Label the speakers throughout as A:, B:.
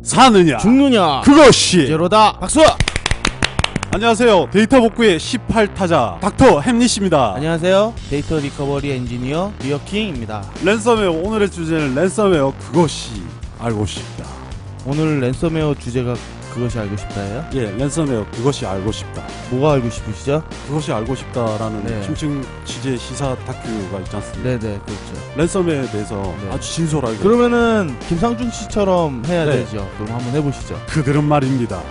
A: 사느냐
B: 죽느냐
A: 그것이
B: 제로다. 박수.
A: 안녕하세요. 데이터 복구의 18타자 닥터 햄리씨입니다.
B: 안녕하세요. 데이터 리커버리 엔지니어 리어킹입니다.
A: 랜섬웨어 오늘의 주제는 랜섬웨어 그것이 알고 싶다.
B: 오늘 랜섬웨어 주제가 그것이 알고 싶다예요?
A: 예, 랜섬웨어 그것이 알고 싶다.
B: 뭐가 알고 싶으시죠?
A: 그것이 알고 싶다라는
B: 네.
A: 심층 취재 시사 다큐가 있지 않습니까?
B: 네네 그렇죠.
A: 랜섬웨어에 대해서
B: 네.
A: 아주 진솔하게
B: 그러면은 김상준 씨처럼 해야
A: 네.
B: 되죠. 그럼 한번 해보시죠.
A: 그들은 말입니다.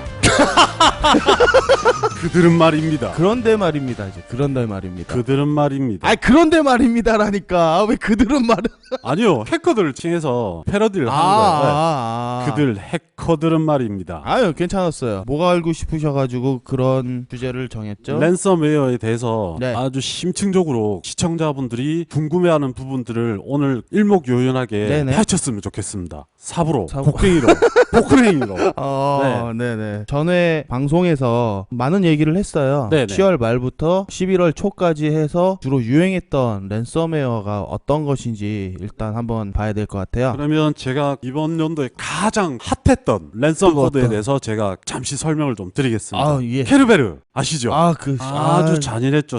A: 그들은 말입니다.
B: 그런데 말입니다. 이제 그런데 말입니다.
A: 그들은 말입니다.
B: 아 그런데 말입니다라니까 왜 그들은 말은?
A: 아니요, 해커들을 칭해서 패러디를 하는 거예요. 그들 해커들은 말입니다.
B: 아유 괜찮았어요. 뭐가 알고 싶으셔가지고 그런 주제를 정했죠?
A: 랜섬웨어에 대해서
B: 네.
A: 아주 심층적으로 시청자분들이 궁금해하는 부분들을 오늘 일목요연하게
B: 네네.
A: 파헤쳤으면 좋겠습니다. 삽으로,
B: 삽으로.
A: 폭행이로, 포크레인으로.
B: 네네. 전에 방송에서 많은 얘기를 했어요.
A: 네네.
B: 10월 말부터 11월 초까지 해서 주로 유행했던 랜섬웨어가 어떤 것인지 일단 한번 봐야 될 것 같아요.
A: 그러면 제가 이번 연도에 가장 핫했던 랜섬 코드에 대해서 제가 잠시 설명을 좀 드리겠습니다.
B: 아 예.
A: 케르베르 아시죠? 아주
B: 아,
A: 잔인했죠.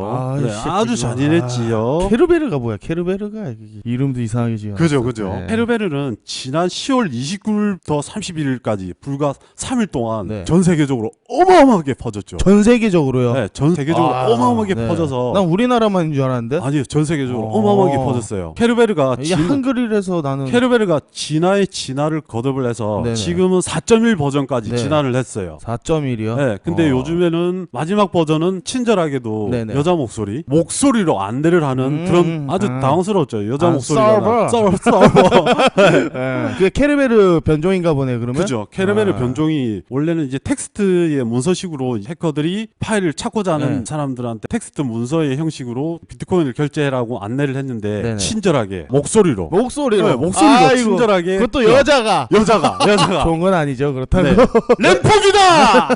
B: 아,
A: 네,
B: 씨,
A: 아주 잔인했지요.
B: 케르베르가 뭐야? 케르베르가 이름도 이상하게 지어.
A: 그죠.
B: 네.
A: 케르베르는 지난 10월 29일부터 31일까지 불과 3일 동안
B: 네.
A: 전 세계적으로 어마어마하게 퍼졌죠.
B: 전 세계적으로요?
A: 네, 전 세계적으로 어마어마하게
B: 네.
A: 퍼져서.
B: 난 우리나라만인 줄 알았는데.
A: 아니요, 전 세계적으로 어마어마하게 퍼졌어요. 케르베르가
B: 이게 한글이라서 나는.
A: 케르베르가 진화의 진화를 거듭을 해서
B: 네네.
A: 지금은 4.1 버전까지
B: 네.
A: 진화를 했어요.
B: 4.1이요?
A: 네, 근데 요즘에는 마지막 버전은 친절하게도
B: 네네.
A: 여자 목소리로 안대를 하는 그런 아주 당황스러웠죠. 여자 목소리가 서버.
B: 그게 케르베르 변종인가 보네 그러면.
A: 그죠. 케르베르 변종이 원래는 이제 텍스트의 문서식으로 해커들이 파일을 찾고자 하는
B: 네.
A: 사람들한테 텍스트 문서의 형식으로 비트코인을 결제해라고 안내를 했는데
B: 네네.
A: 친절하게 목소리로
B: 목소리로
A: 목소리로 친절하게
B: 그것도 여자가
A: 여자가
B: 좋은 건 아니죠. 그렇다고.
A: 네. 램폭이다.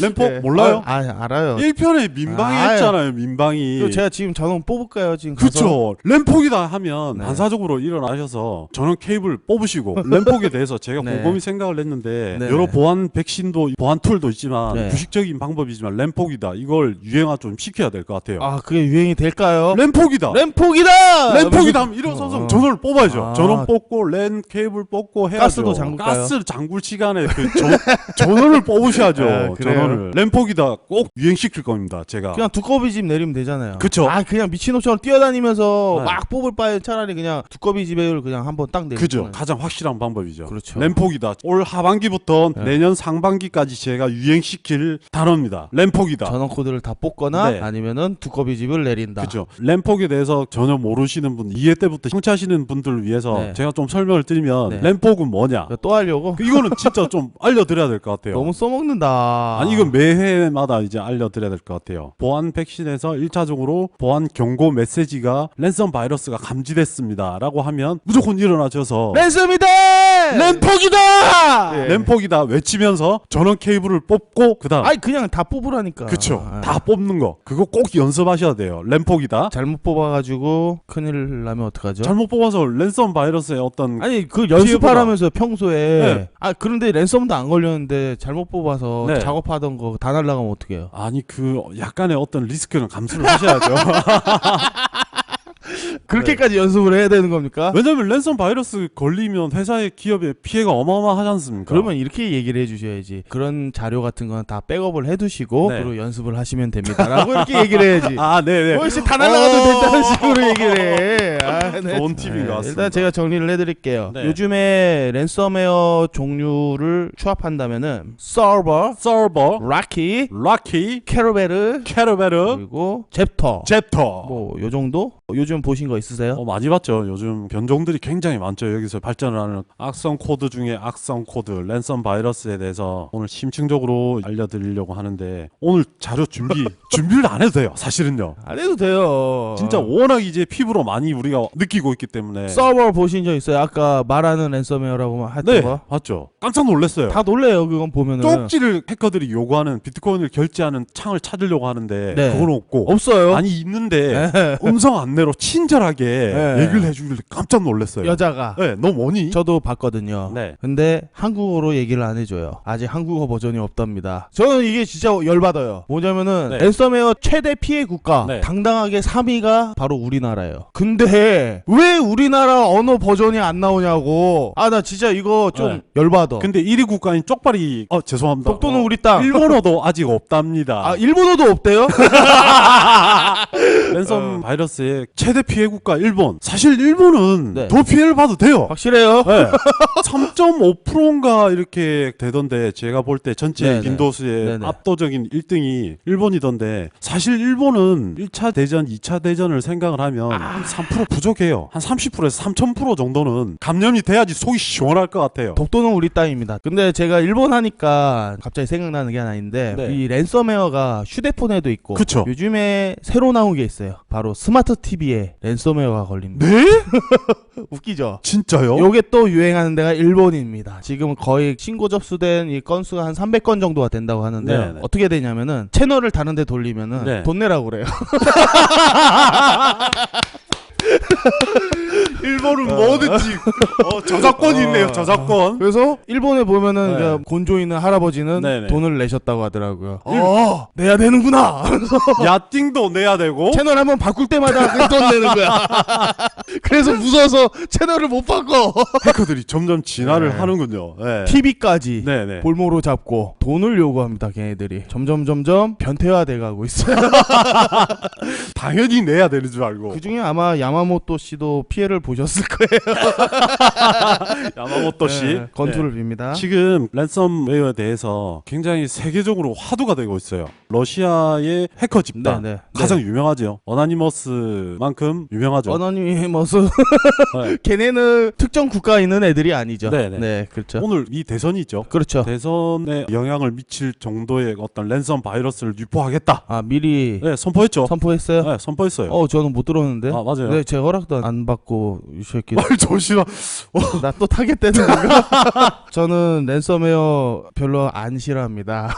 A: 램폭
B: 네.
A: 몰라요?
B: 알아요.
A: 1편에 민방위 했잖아요. 민방위.
B: 이거 제가 지금 전원 뽑을까요? 지금 가서?
A: 그쵸. 램폭이다 하면
B: 네.
A: 반사적으로 일어나셔서 전원 케이블 뽑으시고 램폭에 대해서 제가
B: 네.
A: 곰곰이 생각을 했는데
B: 네.
A: 여러 보안 백신도 보안 툴도 있지만
B: 네.
A: 구식적인 방법이지만 램폭이다. 이걸 유행화 좀 시켜야 될 것 같아요.
B: 아 그게 유행이 될까요?
A: 램폭이다.
B: 램폭이다.
A: 램폭이다 하면 일어서서 전원을 뽑아야죠.
B: 아.
A: 전원 뽑고 랜 케이블 뽑고 해야죠.
B: 가스도 잠글까요?
A: 가스 잠글 시간에 그 전원을 뽑으셔야죠.
B: 아, 그래요?
A: 전원을. 램폭이다 꼭 유행시킬 겁니다. 제가.
B: 그냥 두꺼비 집 내리면 되잖아요.
A: 그쵸.
B: 그냥 미친놈처럼 뛰어다니면서
A: 네.
B: 막 뽑을 바에 차라리 그냥 두꺼비 집을 그냥 한번 딱 내리면.
A: 그죠. 가장 확실한 방법이죠.
B: 그렇죠.
A: 램폭이다. 올 하반기부터
B: 네.
A: 내년 상반기까지 제가 유행시킬 단어입니다. 램폭이다.
B: 전원 코드를 다 뽑거나
A: 네.
B: 아니면은 두꺼비 집을 내린다.
A: 그죠. 램폭에 대해서 전혀 모르시는 분, 2회 때부터 청취하시는 분들을 위해서
B: 네.
A: 제가 좀 설명을 드리면
B: 네.
A: 램폭은 뭐냐?
B: 또 하려고?
A: 이거는 진짜 좀 알려드려야 될 것 같아요.
B: 너무 써먹는다.
A: 아니 이건 매회마다 이제 알려드려야 될 것 같아요. 보안 백신에서 1차적으로 보안 경고 메시지가 랜섬 바이러스가 감지됐습니다 라고 하면 무조건 일어나셔서
B: 랜섬이다!
A: 램폭이다!
B: 예.
A: 램폭이다 외치면서 전원 케이블을 뽑고 그 다음
B: 아니 그냥 다 뽑으라니까.
A: 그쵸.
B: 아.
A: 다 뽑는 거 그거 꼭 연습하셔야 돼요. 램폭이다.
B: 잘못 뽑아가지고 큰일 나면 어떡하죠?
A: 잘못 뽑아서 랜섬 바이러스의 어떤
B: 아니 그 연습하라면서 평소에
A: 네.
B: 그런데 랜섬도 안 걸렸는데 잘못 뽑아서
A: 네.
B: 작업하던 거 다 날라가면 어떡해요?
A: 아니 그 약간의 어떤 리스크는 감수를 하셔야죠.
B: 그렇게까지 연습을 해야 되는 겁니까?
A: 왜냐면 랜섬 바이러스 걸리면 회사의 기업에 피해가 어마어마하지 않습니까?
B: 그러면 이렇게 얘기를 해주셔야지. 그런 자료 같은 건 다 백업을 해두시고
A: 네.
B: 그리고 연습을 하시면 됩니다라고 이렇게 얘기를 해야지.
A: 아 네네.
B: 훨씬 다 날라가도 된다는 식으로 얘기를 해. 네.
A: 좋은 팁인 것 같습니다.
B: 일단 제가 정리를 해드릴게요.
A: 네.
B: 요즘에 랜섬웨어 종류를 추합한다면은 서버, 락키, 캐러베르, 그리고 잽터.
A: 잽터.
B: 요 정도? 요즘 보신 거 있으세요?
A: 많이 봤죠. 요즘 변종들이 굉장히 많죠. 여기서 발전을 하는 악성 코드 중에 악성 코드, 랜섬 바이러스에 대해서 오늘 심층적으로 알려드리려고 하는데 오늘 자료 준비를 안 해도 돼요. 사실은요.
B: 안 해도 돼요.
A: 진짜 워낙 이제 피부로 많이 우리가 느끼고 있기 때문에.
B: 서버 보신 적 있어요? 아까 말하는 랜섬웨어라고 했던
A: 네,
B: 거?
A: 봤죠. 깜짝 놀랐어요.
B: 다 놀래요. 그건 보면은.
A: 쪽지를 해커들이 요구하는 비트코인을 결제하는 창을 찾으려고 하는데
B: 네.
A: 그건 없고
B: 없어요.
A: 아니 있는데
B: 네.
A: 음성 안내로 친절하게
B: 네.
A: 얘기를 해주길래 깜짝 놀랐어요.
B: 여자가.
A: 네, 너 뭐니?
B: 저도 봤거든요.
A: 네.
B: 근데 한국어로 얘기를 안 해줘요. 아직 한국어 버전이 없답니다. 저는 이게 진짜 열받아요. 뭐냐면은
A: 네.
B: 랜섬웨어 최대 피해 국가
A: 네.
B: 당당하게 3위가 바로 우리나라예요. 근데 왜 우리나라 언어 버전이 안 나오냐고. 아 나 진짜 이거 좀
A: 네.
B: 열받아.
A: 근데 1위 국가인 쪽발이 죄송합니다.
B: 독도는 우리 땅.
A: 일본어도 아직 없답니다.
B: 아 일본어도 없대요?
A: 랜섬 바이러스의 최대 피해 국가 일본. 사실 일본은
B: 네.
A: 더 피해를 봐도 돼요.
B: 확실해요?
A: 네. 3.5%인가 이렇게 되던데 제가 볼 때 전체
B: 네네.
A: 빈도수의
B: 네네.
A: 압도적인 1등이 일본이던데 사실 일본은 1차 대전, 2차 대전을 생각을 하면 한 3% 부족해요. 한 30%에서 3000% 정도는 감염이 돼야지 속이 시원할 것 같아요.
B: 독도는 우리 땅입니다. 근데 제가 일본 하니까 갑자기 생각나는 게 하나 있는데
A: 네.
B: 이 랜섬웨어가 휴대폰에도 있고
A: 그쵸.
B: 요즘에 새로 나온 게 있어요. 바로 스마트 TV에 랜섬웨어가 걸립니다.
A: 네?
B: 웃기죠?
A: 진짜요?
B: 요게 또 유행하는 데가 일본입니다. 지금 거의 신고 접수된 이 건수가 한 300건 정도가 된다고 하는데요.
A: 네네.
B: 어떻게 되냐면은 채널을 다른 데 돌리면은
A: 네.
B: 돈 내라고 그래요.
A: 일본은 뭐든지 저작권이 있네요. 저작권.
B: 그래서 일본에 보면은
A: 네.
B: 그 곤조 있는 할아버지는
A: 네네.
B: 돈을 내셨다고 하더라고요. 내야 되는구나.
A: 야띵도 내야 되고.
B: 채널 한번 바꿀 때마다 그 돈 내는 거야. 그래서 무서워서 채널을 못 바꿔.
A: 해커들이 점점 진화를
B: 네.
A: 하는군요. 네.
B: TV까지
A: 네네.
B: 볼모로 잡고 돈을 요구합니다. 걔네들이 점점 변태화돼 가고 있어요.
A: 당연히 내야 되는 줄 알고.
B: 그 중에 아마 야마모토 씨도 피해를 보셨을 거예요.
A: 야마모토 씨.
B: 네, 건투를 빕니다.
A: 지금 랜섬웨어에 대해서 굉장히 세계적으로 화두가 되고 있어요. 러시아의 해커 집단
B: 네, 네.
A: 가장 유명하죠. 어나니머스만큼 유명하죠.
B: 어너니머스
A: 네.
B: 걔네는 특정 국가에 있는 애들이 아니죠.
A: 네, 네.
B: 네, 그렇죠.
A: 오늘 미 대선이 있죠.
B: 그렇죠.
A: 대선에 영향을 미칠 정도의 어떤 랜섬 바이러스를 유포하겠다.
B: 아 미리
A: 네, 선포했죠.
B: 선포했어요?
A: 네, 선포했어요.
B: 저는 못 들었는데.
A: 아, 맞아요.
B: 네, 제 허락도 안 받고 이 새끼.
A: 말 조심하.
B: 나 또 타겟되는 건가? 저는 랜섬웨어 별로 안 싫어합니다.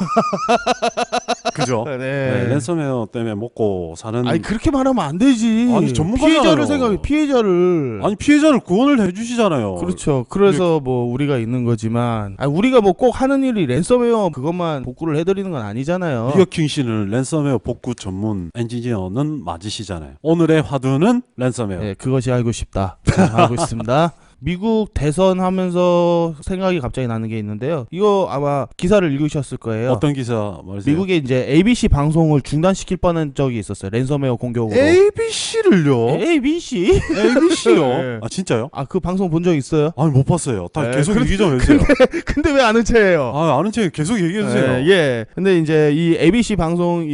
A: 그죠?
B: 네.
A: 네, 랜섬웨어 때문에 먹고 사는.
B: 아니 그렇게 말하면 안 되지.
A: 아니, 전문가잖아요.
B: 피해자를 생각해. 피해자를.
A: 아니 피해자를 구원을 해주시잖아요.
B: 그렇죠. 그래서 뭐 우리가 있는 거지만 우리가 뭐 꼭 하는 일이 랜섬웨어 그것만 복구를 해드리는 건 아니잖아요.
A: 리어킹 씨는 랜섬웨어 복구 전문 엔지니어는 맞으시잖아요. 오늘의 화두는 랜섬웨어.
B: 네, 그것이 알고 싶다. 알고 있습니다. 미국 대선 하면서 생각이 갑자기 나는 게 있는데요. 이거 아마 기사를 읽으셨을 거예요.
A: 어떤 기사 말이세요?
B: 미국에 이제 ABC 방송을 중단시킬 뻔한 적이 있었어요. 랜섬웨어 공격으로.
A: ABC를요?
B: ABC?
A: ABC요?
B: 네.
A: 아 진짜요?
B: 그 방송 본 적 있어요?
A: 아니 못 봤어요. 다
B: 네,
A: 계속 얘기 좀 해주세요.
B: 근데 왜 아는 체예요?
A: 아는 책 계속 얘기해 주세요.
B: 예. 근데 이제 이 ABC 방송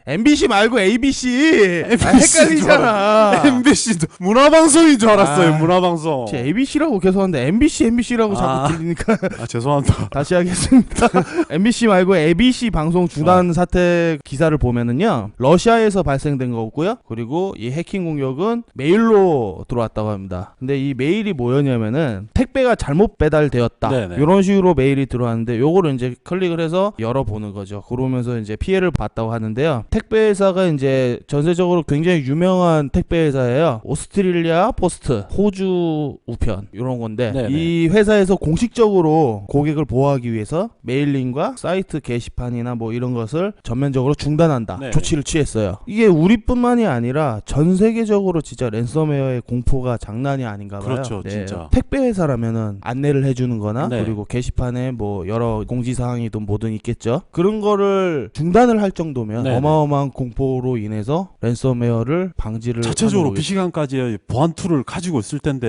B: MBC 말고 ABC. 헷갈리잖아.
A: MBC 문화방송인 줄 알았어요.
B: 아.
A: 문화방송.
B: ABC라고 계속 하는데 MBC라고 자꾸 들리니까
A: 죄송합니다.
B: 다시 하겠습니다. MBC 말고 ABC 방송 중단 사태 기사를 보면은요. 러시아에서 발생된 거고요. 그리고 이 해킹 공격은 메일로 들어왔다고 합니다. 근데 이 메일이 뭐였냐면은 택배가 잘못 배달되었다.
A: 네네.
B: 이런 식으로 메일이 들어왔는데 요거를 이제 클릭을 해서 열어보는 거죠. 그러면서 이제 피해를 봤다고 하는데요. 택배 회사가 이제 전세적으로 굉장히 유명한 택배 회사예요. 오스트레일리아 포스트, 호주 우편 이런 건데
A: 네네.
B: 이 회사에서 공식적으로 고객을 보호하기 위해서 메일링과 사이트 게시판이나 뭐 이런 것을 전면적으로 중단한다.
A: 네네.
B: 조치를 취했어요. 이게 우리뿐만이 아니라 전 세계적으로 진짜 랜섬웨어의 공포가 장난이 아닌가 봐요.
A: 그렇죠, 진짜.
B: 택배 회사라면은 안내를 해주는 거나
A: 네.
B: 그리고 게시판에 뭐 여러 공지사항이든 뭐든 있겠죠. 그런 거를 중단을 할 정도면
A: 네네.
B: 어마어마한 공포로 인해서 랜섬웨어를 방지를
A: 자체적으로
B: 하는
A: 그 시간까지 보안 툴을 가지고 있을 텐데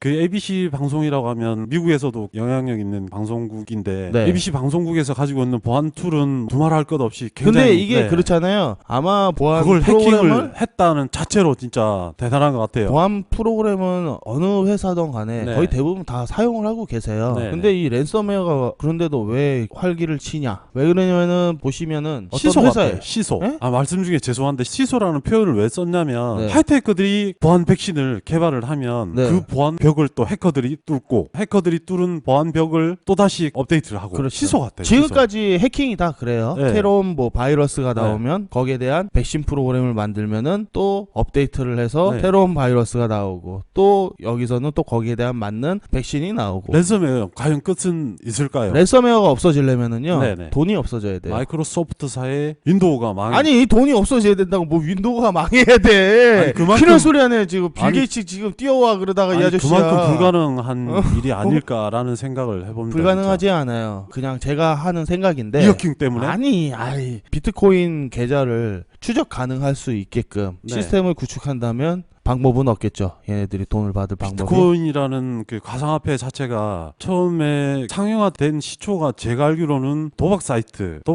A: 그 ABC 방송이라고 하면 미국에서도 영향력 있는 방송국인데
B: 네.
A: ABC 방송국에서 가지고 있는 보안 툴은 두말할 것 없이 굉장히
B: 근데 이게
A: 네.
B: 그렇잖아요. 아마 보안
A: 그걸
B: 프로그램을
A: 해킹을 했다는 자체로 진짜 대단한 것 같아요.
B: 보안 프로그램은 어느 회사든 간에
A: 네.
B: 거의 대부분 다 사용을 하고 계세요.
A: 네.
B: 근데 이 랜섬웨어가 그런데도 왜 활기를 치냐? 왜 그러냐면은 보시면은 어떤
A: 시소
B: 회사에
A: 같아요. 시소.
B: 네?
A: 말씀 중에 죄송한데 시소라는 표현을 왜 썼냐면
B: 네.
A: 하이테크들이 보안 백신을 개발을 하면
B: 네.
A: 그 보안 벽을 또 해커들이 뚫고 해커들이 뚫은 보안 벽을 또 다시 업데이트를 하고
B: 그렇죠.
A: 시소 같아요.
B: 지금까지 해킹이 다 그래요.
A: 네.
B: 새로운 뭐 바이러스가 나오면 거기에 대한 백신 프로그램을 만들면은 되면은 또 업데이트를 해서
A: 네.
B: 새로운 바이러스가 나오고 또 여기서는 또 거기에 대한 맞는 백신이 나오고.
A: 랜섬웨어 과연 끝은 있을까요?
B: 랜섬웨어가 없어지려면은요
A: 네네.
B: 돈이 없어져야 돼요.
A: 마이크로소프트사의 윈도우가
B: 아니 돈이 없어져야 된다고 뭐 윈도우가 망해야 돼.
A: 아니, 그만큼-
B: 필요 소리 하네 지금 빌
A: 아니,
B: 게이츠 지금 뛰어와 그러다가 이
A: 아니,
B: 아저씨야.
A: 그만큼 불가능한 일이 아닐까라는 생각을 해봅니다.
B: 불가능하지 않아요. 그냥 제가 하는 생각인데.
A: 이어킹 때문에
B: 아니, 비트코인 계좌를 추적 가능할 수 있게끔
A: 네.
B: 시스템을 구축한다면 방법은 없겠죠. 얘네들이 돈을 받을 방법이.
A: 비트코인이라는 그 가상화폐 자체가 처음에 상용화된 시초가 제가 알기로는 도박
B: 네.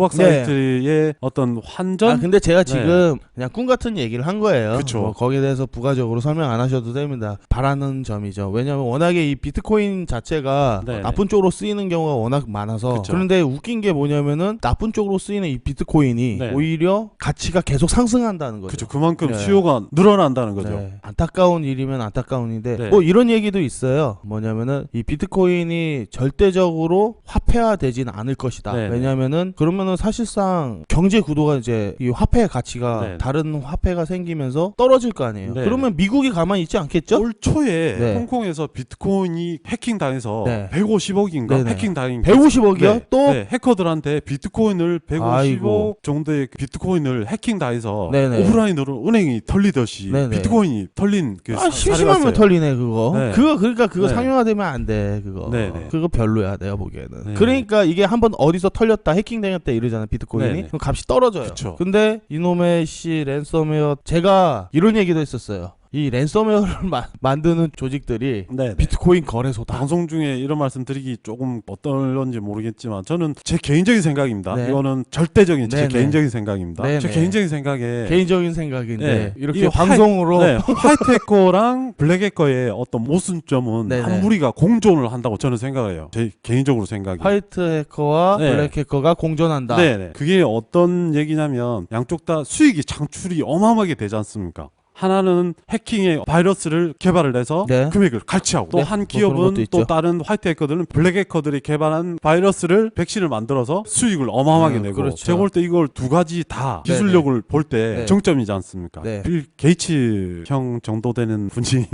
A: 사이트의 어떤 환전.
B: 근데 제가 지금 그냥 꿈 같은 얘기를 한 거예요.
A: 그쵸.
B: 뭐 거기에 대해서 부가적으로 설명 안 하셔도 됩니다. 바라는 점이죠. 왜냐하면 워낙에 이 비트코인 자체가
A: 네네.
B: 나쁜 쪽으로 쓰이는 경우가 워낙 많아서.
A: 그쵸.
B: 그런데 웃긴 게 뭐냐면은 나쁜 쪽으로 쓰이는 이 비트코인이
A: 네.
B: 오히려 가치가 계속 상승한다는 거죠.
A: 그렇죠. 그만큼
B: 네.
A: 수요가 늘어난다는 거죠.
B: 네. 안타까운 일이면 안타까운인데
A: 네.
B: 뭐 이런 얘기도 있어요. 뭐냐면은 이 비트코인이 절대적으로 화폐화되진 않을 것이다.
A: 네.
B: 왜냐면은 그러면은 사실상 경제 구도가 이제 이 화폐의 가치가
A: 네.
B: 다른 화폐가 생기면서 떨어질 거 아니에요.
A: 네.
B: 그러면 미국이 가만히 있지 않겠죠?
A: 올 초에
B: 네.
A: 홍콩에서 비트코인이 해킹당해서
B: 네.
A: 150억인가
B: 네네.
A: 해킹당한
B: 150억이요? 또
A: 네, 해커들한테 비트코인을 150억
B: 아이고.
A: 정도의 비트코인을 해킹당해서
B: 네네.
A: 오프라인으로 은행이 털리듯이
B: 네네.
A: 비트코인이 털린 그 사례가
B: 심심하면
A: 있어요.
B: 털리네 그거.
A: 네.
B: 그러니까 그거
A: 네.
B: 상용화되면 안 돼. 그거.
A: 네네.
B: 그거 별로야 내가 보기에는.
A: 네.
B: 그러니까 이게 한번 어디서 털렸다 해킹당했다 이러잖아 비트코인이.
A: 네네.
B: 그럼 값이 떨어져요.
A: 그쵸.
B: 근데 이놈의 랜섬웨어 제가 이런 얘기도 했었어요. 이 랜섬웨어를 만드는 조직들이
A: 네.
B: 비트코인 거래소다.
A: 방송 중에 이런 말씀 드리기 조금 어떨런지 모르겠지만 저는 제 개인적인 생각입니다.
B: 네.
A: 이거는 절대적인 제
B: 네네.
A: 개인적인 생각입니다.
B: 네네.
A: 제 개인적인 생각에
B: 개인적인 생각인데
A: 네.
B: 이렇게
A: 이
B: 방송으로
A: 네, 화이트 해커랑 블랙 해커의 어떤 모순점은
B: 네네.
A: 한 무리가 공존을 한다고 저는 생각해요. 제 개인적으로 생각이.
B: 화이트 해커와
A: 네.
B: 블랙 해커가 공존한다.
A: 네. 그게 어떤 얘기냐면 양쪽 다 수익이 창출이 어마어마하게 되지 않습니까? 하나는 해킹의 바이러스를 개발을 해서
B: 네.
A: 금액을 갈취하고 또
B: 네,
A: 한
B: 뭐 그런
A: 기업은
B: 것도
A: 또
B: 있죠.
A: 다른 화이트 해커들은 블랙 해커들이 개발한 바이러스를 백신을 만들어서 수익을 어마어마하게 내고
B: 그렇죠.
A: 제가 볼 때 이걸 두 가지 다
B: 네네.
A: 기술력을 볼 때
B: 네.
A: 정점이지 않습니까?
B: 네.
A: 빌 게이츠 형 정도 되는 분이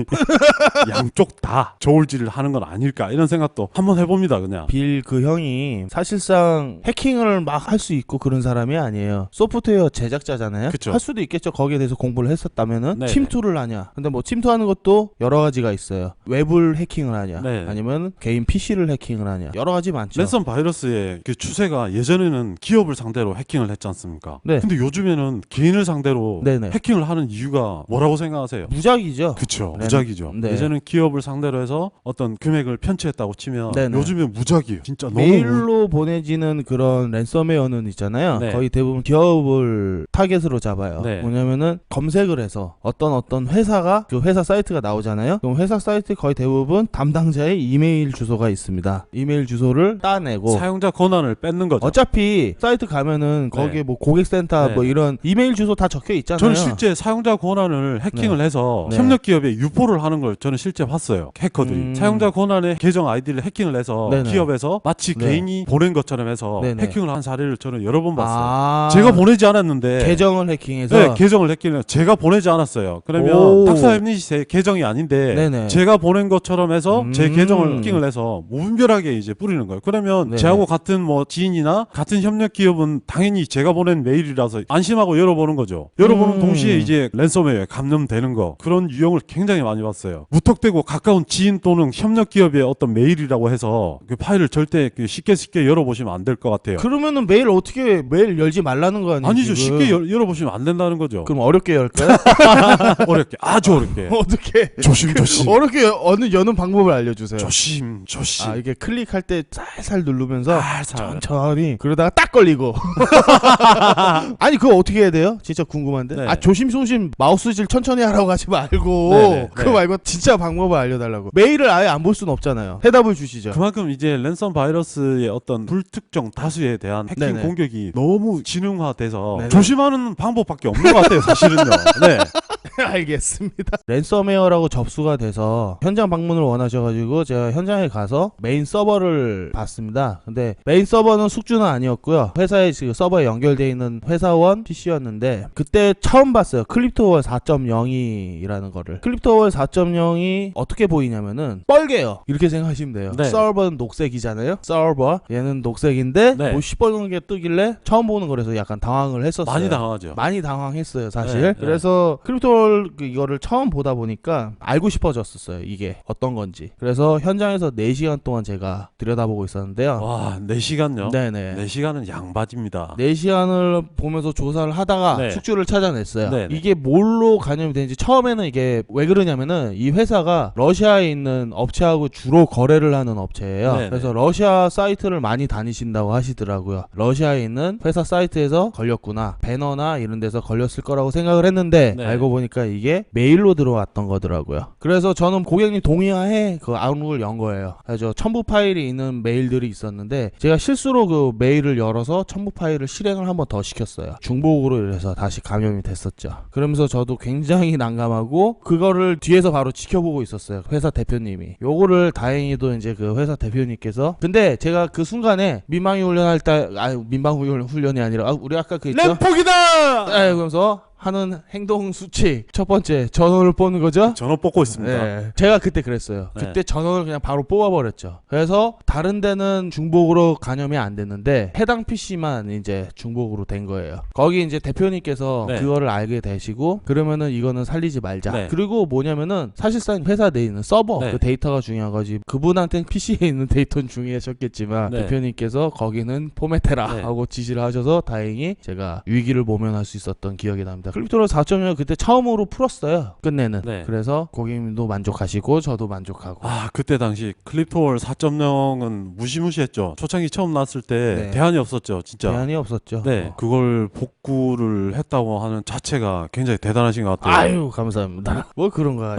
A: 양쪽 다 저울질을 하는 건 아닐까 이런 생각도 한번 해봅니다 그냥.
B: 빌 그 형이 사실상 해킹을 막 할 수 있고 그런 사람이 아니에요. 소프트웨어 제작자잖아요.
A: 그쵸.
B: 할 수도 있겠죠. 거기에 대해서 공부를 했었다면은
A: 네네.
B: 침투를 하냐. 근데 뭐 침투하는 것도 여러 가지가 있어요. 웹을 해킹을 하냐,
A: 네.
B: 아니면 개인 PC를 해킹을 하냐. 여러 가지 많죠.
A: 랜섬 바이러스의 그 추세가 예전에는 기업을 상대로 해킹을 했지 않습니까?
B: 네.
A: 근데 요즘에는 개인을 상대로
B: 네네.
A: 해킹을 하는 이유가 뭐라고 생각하세요?
B: 무작이죠.
A: 그쵸.
B: 네.
A: 무작이죠.
B: 네.
A: 예전엔 기업을 상대로 해서 어떤 금액을 편취했다고 치면
B: 네네.
A: 요즘엔 무작이에요. 진짜 너무
B: 메일로 보내지는 그런 랜섬웨어는 있잖아요.
A: 네.
B: 거의 대부분 기업을 타겟으로 잡아요.
A: 네.
B: 뭐냐면은 검색을 해서 어떤 회사가 그 회사 사이트가 나오잖아요. 그럼 회사 사이트 거의 대부분 담당자의 이메일 주소가 있습니다. 이메일 주소를 따내고
A: 사용자 권한을 뺏는 거죠.
B: 어차피 사이트 가면은 거기에 뭐 고객센터
A: 네.
B: 뭐 이런 이메일 주소 다 적혀 있잖아요.
A: 저는 실제 사용자 권한을 해킹을 해서
B: 네.
A: 협력 기업에 유포를 하는 걸 저는 실제 봤어요. 해커들이 사용자 권한의 계정 아이디를 해킹을 해서
B: 네네.
A: 기업에서 마치
B: 네.
A: 개인이 보낸 것처럼 해서
B: 네네.
A: 해킹을 한 사례를 저는 여러 번 봤어요.
B: 아,
A: 제가 보내지 않았는데
B: 계정을 해킹해서
A: 네, 계정을 해킹을 제가 보내지 않았어요. 그러면
B: 오.
A: 닥터앱닛이 제 계정이 아닌데
B: 네네.
A: 제가 보낸 것처럼 해서 제
B: 음.
A: 계정을 해킹을 해서 무분별하게 이제 뿌리는 거예요. 그러면
B: 네네.
A: 저하고 같은 뭐 지인이나 같은 협력 기업은 당연히 제가 보낸 메일이라서 안심하고 열어보는 거죠. 열어보는 동시에 이제 랜섬웨어에 감염되는 거 그런 유형을 굉장히 많이 봤어요. 무턱대고 가까운 지인 또는 협력 기업의 어떤 메일이라고 해서 그 파일을 절대 쉽게 열어보시면 안 될 것 같아요.
B: 그러면은 메일 어떻게 메일 열지 말라는 거 아니에요?
A: 아니죠.
B: 지금?
A: 쉽게 열어보시면 안 된다는 거죠.
B: 그럼 어렵게 열까요?
A: 어렵게 아주 어렵게
B: 어떻게
A: 조심 조심
B: 어렵게 여는 방법을 알려주세요.
A: 조심 조심
B: 아 이게 클릭할 때 살살 누르면서
A: 살살
B: 천천히 그러다가 딱 걸리고 아니 그거 어떻게 해야 돼요? 진짜 궁금한데.
A: 네.
B: 아 조심조심 마우스질 천천히 하라고 하지 말고
A: 네네.
B: 그거
A: 네.
B: 말고 진짜 방법을 알려달라고. 메일을 아예 안 볼 수는 없잖아요. 대답을 주시죠.
A: 그만큼 이제 랜섬 바이러스의 어떤 불특정 다수에 대한 해킹
B: 네네.
A: 공격이 너무 지능화돼서
B: 네네.
A: 조심하는 방법밖에 없는 것 같아요 사실은요. 네.
B: 알겠습니다. 랜섬웨어라고 접수가 돼서 현장 방문을 원하셔가지고 제가 현장에 가서 메인 서버를 봤습니다. 근데 메인 서버는 숙주는 아니었고요. 회사에 지금 서버에 연결되어 있는 회사원 PC였는데 그때 처음 봤어요. 클립토월 4.0이라는 거를. 클립토월 4.0이 어떻게 보이냐면은 뻘개요. 이렇게 생각하시면 돼요.
A: 네.
B: 서버는 녹색이잖아요. 서버 얘는 녹색인데
A: 네.
B: 뭐 시뻘건 게 뜨길래 처음 보는 거라서 약간 당황을 했었어요.
A: 많이 당하죠.
B: 많이 당황했어요, 사실.
A: 네, 네.
B: 그래서 크립토월 이거를 처음 보다 보니까 알고 싶어졌었어요, 이게 어떤 건지. 그래서 현장에서 4시간 동안 제가 들여다보고 있었는데요.
A: 와, 4시간요?
B: 네네.
A: 4시간은 양바지입니다.
B: 4시간을 보면서 조사를 하다가
A: 네.
B: 숙주를 찾아냈어요.
A: 네, 네.
B: 이게 뭘로 감염이 되는지 처음에는 이게 왜 그러냐면은 이 회사가 러시아에 있는 업체하고 주로 거래를 하는 업체예요.
A: 네, 네.
B: 그래서 러시아 사이트를 많이 다니신다고 하시더라고요. 러시아에 있는 회사 사이트에서 걸렸구나. 배너나 이런 데서 걸렸을 거라고 생각을 했는데
A: 네.
B: 알고 보니까 이게 메일로 들어왔던 거더라고요. 그래서 저는 고객님 동의하에 그 아웃룩을 연 거예요. 그래서 첨부 파일이 있는 메일들이 있었는데 제가 실수로 그 메일을 열어서 첨부 파일을 실행을 한번 더 시켰어요. 중복으로 이래서 다시 감염이 됐었죠. 그러면서 저도 굉장히 난감하고 그거를 뒤에서 바로 지켜보고 있었어요. 회사 대표님이. 요거를 다행히도 이제 그 회사 대표님께서 근데 제가 그 순간에 민방위 훈련할 때 민방위 훈련이 아니라 우리 아까 그 있죠?
A: 램폭이다!
B: 그러면서 하는 행동 수칙 첫 번째 전원을 뽑는 거죠.
A: 전원 뽑고 있습니다.
B: 네. 제가 그때 그랬어요.
A: 네.
B: 그때 전원을 그냥 바로 뽑아버렸죠. 그래서 다른 데는 중복으로 감염이 안 됐는데 해당 PC만 이제 중복으로 된 거예요. 거기 이제 대표님께서
A: 네.
B: 그거를 알게 되시고 그러면은 이거는 살리지 말자.
A: 네.
B: 그리고 뭐냐면은 사실상 회사 내에 있는 서버
A: 네.
B: 그 데이터가 중요한 거지. 그분한테는 PC에 있는 데이터는 중요하셨겠지만
A: 네.
B: 대표님께서 거기는 포맷해라
A: 네.
B: 하고 지시를 하셔서 다행히 제가 위기를 모면할 수 있었던 기억이 납니다. 클립토럴 4.0 그때 처음으로 풀었어요. 끝내는.
A: 네.
B: 그래서 고객님도 만족하시고 저도 만족하고.
A: 아, 그때 당시 클립토월 4.0은 무시무시했죠. 초창기 처음 나왔을 때
B: 네.
A: 대안이 없었죠, 진짜.
B: 제한이 없었죠.
A: 네, 그걸 복구를 했다고 하는 자체가 굉장히 대단하신 것 같아요.
B: 아유 감사합니다. 뭐 그런 거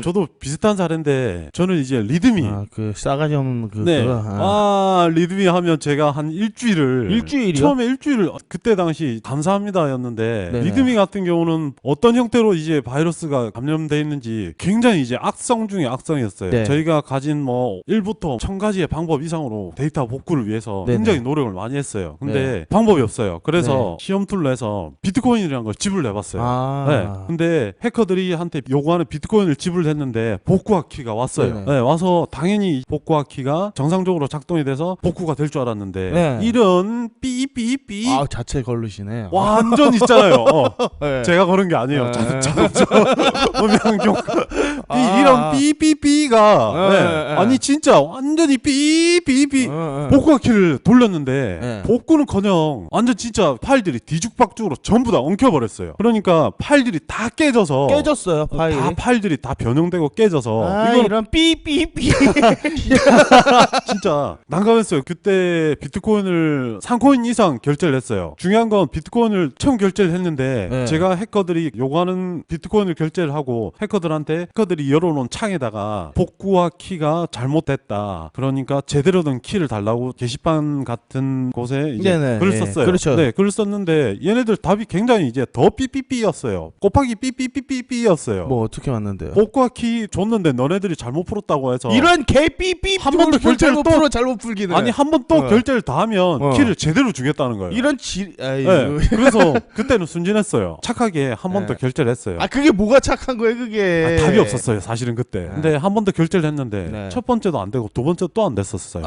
A: 저도 비슷한 사례인데 저는 이제 리드미.
B: 그 싸가지 없는
A: 네.
B: 그거.
A: 리드미 하면 제가 한 일주일을
B: 일주일이요?
A: 처음에 일주일 그때 당시 감사합니다였는데
B: 네네.
A: 리드미 같은 경우는 어떤 형태로 이제 바이러스가 감염돼 있는지 굉장히 이제 악성 중에 악성이었어요.
B: 네.
A: 저희가 가진 뭐 1부터 1000가지의 방법 이상으로 데이터 복구를 위해서
B: 네네.
A: 굉장히 노력을 많이 했어요. 근데
B: 네.
A: 방법이 없어요. 그래서
B: 네.
A: 시험 툴로 해서 비트코인이라는 걸 지불을 해봤어요. 네. 근데 해커들이 한테 요구하는 비트코인을 지불했는데 복구화 키가 왔어요.
B: 네네.
A: 네, 와서 당연히 복구화 키가 정상적으로 작동이 돼서 복구가 될 줄 알았는데
B: 네.
A: 이런 삐삐삐
B: 자체 걸르시네.
A: 완전 있잖아요.
B: 네.
A: 제가 그런 게 아니에요.
B: 네.
A: 자동차 음향용
B: 아.
A: 이런 삐삐삐가
B: 네, 네.
A: 아니 진짜 완전히 삐삐삐
B: 네.
A: 복구화 키를 돌렸는데
B: 네.
A: 복구는커녕 완전 진짜 파일들이 뒤죽박죽으로 전부 다 엉켜버렸어요. 그러니까 파일들이 다 깨져서
B: 깨졌어요 파일이.
A: 다 파일들이 다 변형되고 깨져서 이건
B: 이런 삐삐삐.
A: 진짜 난감했어요. 그때 비트코인을 3코인 이상 결제를 했어요. 중요한 건 비트코인을 처음 결제를 했는데
B: 네.
A: 제가 해커들이 요구하는 비트코인을 결제를 하고 해커들이 열어놓은 창에다가 복구화 키가 잘못됐다. 그러니까 제대로 된 키를 달라고 게시판 같은 곳에 이제
B: 네네.
A: 글을
B: 예.
A: 썼어요.
B: 그렇죠.
A: 네, 글을 썼는데 얘네들 답이 굉장히 이제 더 삐삐삐였어요. 곱하기 삐삐삐삐삐였어요.
B: 뭐 어떻게 왔는데요?
A: 복구화 키 줬는데 너네들이 잘못 풀었다고 해서
B: 이런 개 삐삐
A: 한번더 결제를
B: 잘못
A: 또-
B: 풀어 잘못 풀기는.
A: 아니 한 번 또
B: 어.
A: 결제를 다 하면
B: 어.
A: 키를 제대로 주겠다는 거예요.
B: 이런
A: 네, 그래서 그때는 순진했어요. 착하게 한 번 더
B: 네.
A: 결제를 했어요.
B: 그게 뭐가 착한 거예요 그게?
A: 답이 없었어요 사실은 그때. 근데 한 번 더 결제를 했는데
B: 네.
A: 첫 번째도 안 되고 두 번째 또 안 됐었어요.